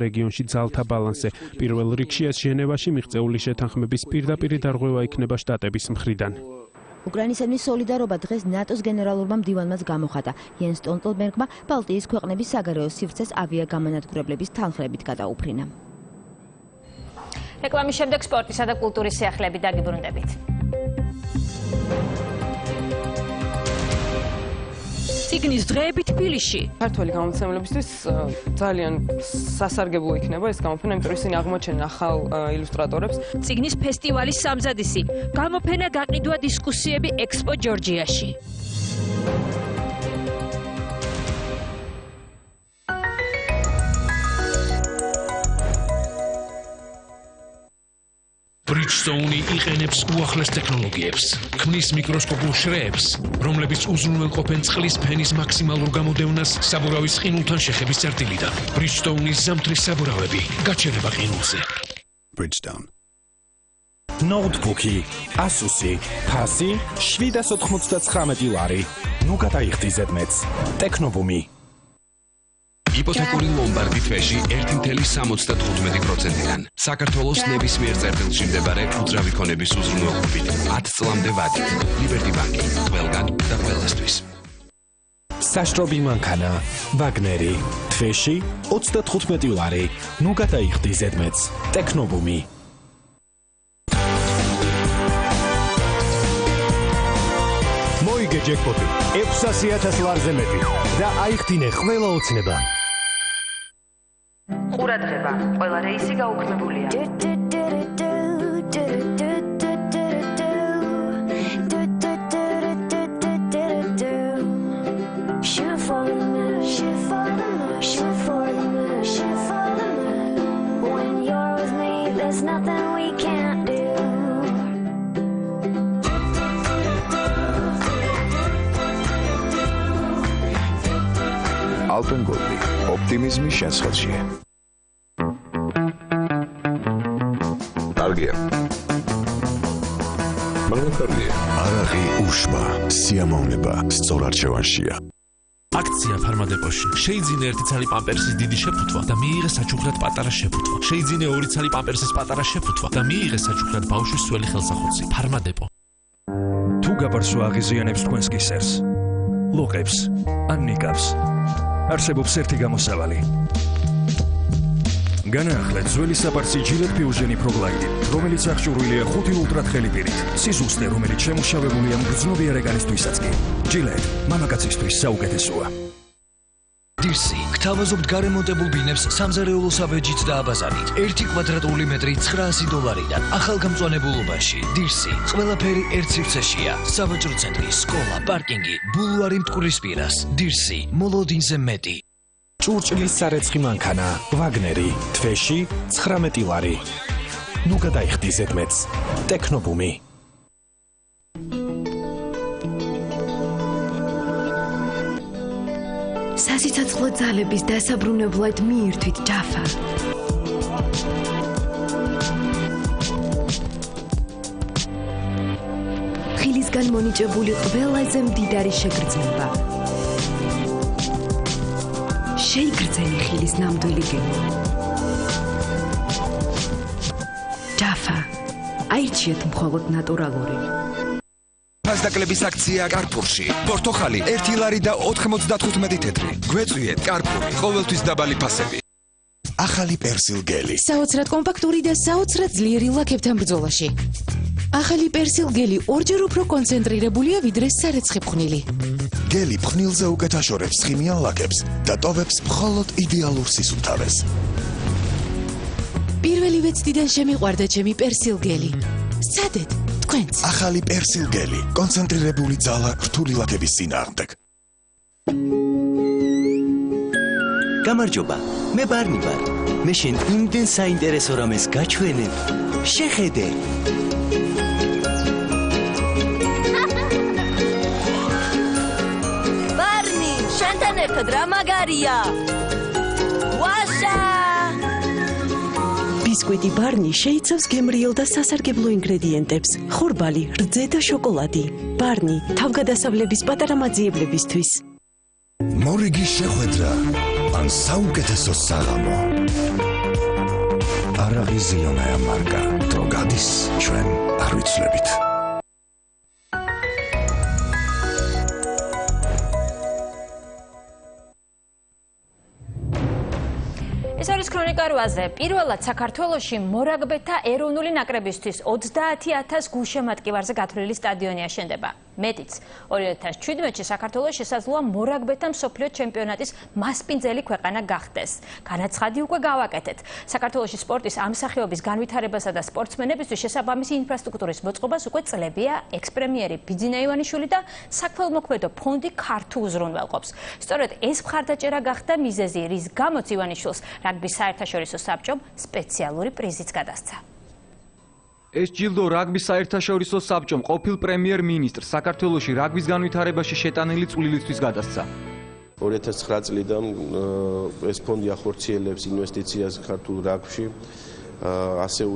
რეგიონში ძალთა ბალანსზე. პირველ რიგშია ჟენევაში მიღწეული შეთანხმების პირდაპირ დარღვევა იქნება შტატების მხრიდან. უკრაინისადმი სოლიდარობა დღეს ნატოს გენერალურმა მდივანმაც გამოხატა. იენს სტოლტენბერგმა ბალტიის ქვეყნების საგარეო სივრცეს ავიაგამანადგურებლების თანხლებით გადაუფრინა. რეკლამის შემდეგ სპორტისა და კულტურის სიახლეები დაგიბრუნდებით. ციგნის დღეები თბილისში. ქართველი გამომცემლებისთვის ძალიან სასარგებლო იქნება ეს გამოფენა, იმიტომ რომ ისინი აღმოჩენენ ახალ ილუსტრატორებს. ციგნის ფესტივალის სამზადისი. გამოფენა გაყიდვა დისკუსიები ექსპო ჯორჯიაში. Bridgestone იყენებს უახლეს ტექნოლოგიებს, ქმნის მიკროსკოპულ შრეებს, რომლებიც უზრუნველყოფენ წყლის ფენის მაქსიმალურ გამოდევნას საბურავის ყინულთან შეხების წერტილიდან. Bridgestone-ის ზამთრის საბურავები გაჩერება ყინულზე. Bridgestone. ნოუთბუქი, Asus-ი, ფასი 799 ლარი. ნუ გადაიხდი ზედმეტს. ტექნობუმი. იპოთეკური ლომბარდი თვეში 1.75%-დან. საქართველოს ნებისმიერ წერტილში მდებარე უძრავი ქონების უზრუნველყოფით 10 წლამდე ვადით. ლიბერტი ბანკი, ყველგან და ყველასთვის. საშრობი მანქანა, ვაგნერი, თვეში 35 ლარი. ნუ გადაიხდი ზედმეტს. ტექნობუმი. მოიგე ჯეკპოტი 600,000 ლარზე მეტი და აიხდინე ყველა ოცნება. ყურადღება, ყველა რეისი გაუქმებულია. ალპენგოლდი, ოპტიმიზმი შენს ხელშია. კარგია. მაგრამ კარგია. არაღი უშვა, სიამოვნება სწორარჩევანშია. აქცია ფარმადეპოში. შეიძინე 1 ცალი პამპერსის დიდი შეფუთვა და მიიღე საჩუქრად პატარა შეფუთვა. შეიძინე 2 ცალი პამპერსის პატარა შეფუთვა და მიიღე საჩუქრად ბავშვის სველი ხელსახოცი. ფარმადეპო. თუ გაბარსო აღიზიანებს თქვენს კისერს, ლოყებს, ან ნიკაპს, არსებობს ერთი გამოსავალი. განაახლეთ ძველი საპარსი ჯილეტ ფიუჟენი პროგლაიდი, რომელიც აღჭურვილია 5 ულტრათხელი პირით. სიზუსტე, რომელიც შემუშავებულია მგრძნობიარე განისთვისაც კი. ჯილეტ მამაკაცისთვის საუკეთესოა. დირსი გთავაზობთ გარემონტებულ ბინებს სამზარეულოს ავეჯით და აბაზანით 1 კვადრატული მეტრი $900 ახალგამწვანებულობაში. დირსი ყველაფერი ერთ სივრცეშია. სავაჭრო ცენტრი, სკოლა, პარკინგი, ბულვარი მტკვრის პირას. დირსი მოლოდინზე მეტი. ჭურჭლის სარეცხი მანქანა, ვაგნერი, თვეში 19 ლარი. ნუ გადაიხდი ზედმეტს. ტექნობუმი. სასიცოცხლო ძალების დასაბრუნებლად მიირთვით ჯაფა. ხილისგან მონიჭებული ყველაზე მდიდარი შეგრძნება. შეიგრძენი ხილის ნამდვილი გემო. ჯაფა. აირჩიეთ მხოლოდ ნატურალური. ფასდაკლების აქცია კარპურში. პორტოხალი 1 ლარი და 95 თეთრი. გვეწვიეთ კარპური, ყოველთვის დაბალი ფასები. ახალი პერსილ გელი. საოცრად კომპაქტური და საოცრად ძლიერი ლაქებთან ბრძოლაში. ახალი პერსილ გელი ორჯერ უფრო კონცენტრირებულია ვიდრე სარეცხი ფხვნილი. გელი ფხვნილზე უკეთ აშორებს ხიმიან ლაქებს და ტოვებს მხოლოდ იდეალურ სისუფთავეს. პირველი ვეცდიდან შემიყვარდა ჩემი პერსილ გელი. სადეთ თქვენც. ახალი პერსილ გელი, კონცენტრირებული ძალა რთული ლაქების წინააღმდეგ. გამარჯობა, მე ბარნი ვარ. მე შენ იმდენ საინტერესო რამეს გაჩვენებ. შეხედე. ბარნი, შენთან ერთად რა მაგარია? ვაშა! ბისკვიტი ბარნი შეიცავს გემრიელ და სასარგებლო ინგრედიენტებს: ხორბალი, რძე და შოკოლადი. ბარნი თავგადასავლების პატარა მაძიებლებისთვის. მორიგი შეხვედრა ან საუკეთესო საღამო. მთავარი ზილიონაა მარკა. დრო გადის, ჩვენ არ ვიცვლებით. ეს არის ქრონიკა 8-ზე. პირველად საქართველოში მორაგბეთა ეროვნული ნაკრებისთვის 30,000 გულშემატკივარზე გათვლილი სტადიონი აშენდება. მეტიც 2017-ში საქართველოს შესაძლოა მორაგბეთა მსოფლიო ჩემპიონატის მასპინძელი ქვეყანა გახდეს. განაცხადი უკვე გავაკეთეთ. საქართველოში სპორტის ამ სახეობის განვითარებასა და სპორტსმენებისთვის შესაბამისი ინფრასტრუქტურის მოწყობას უკვე წლებია ექს-პრემიერი ბიძინა ივანიშვილი და საქველმოქმედო ფონდი ქართულ უზრუნველყოფს. სწორედ ეს მხარდაჭერა გახდა მიზეზი, რის გამოც ივანიშვილს რაგბის საერთაშორისო საბჭომ სპეციალური პრიზიც გადასცა. ეს ჯილდო რაგბის საერთაშორისო საბჭომ ყოფილ პრემიერ-მინისტრ საქართველოში რაგბის განვითარებაში შეტანილი წვლილისთვის გადასცა. 2009 წლიდან ეს ფონდი ახორციელებს ინვესტიციას ქართულ რაგბში 100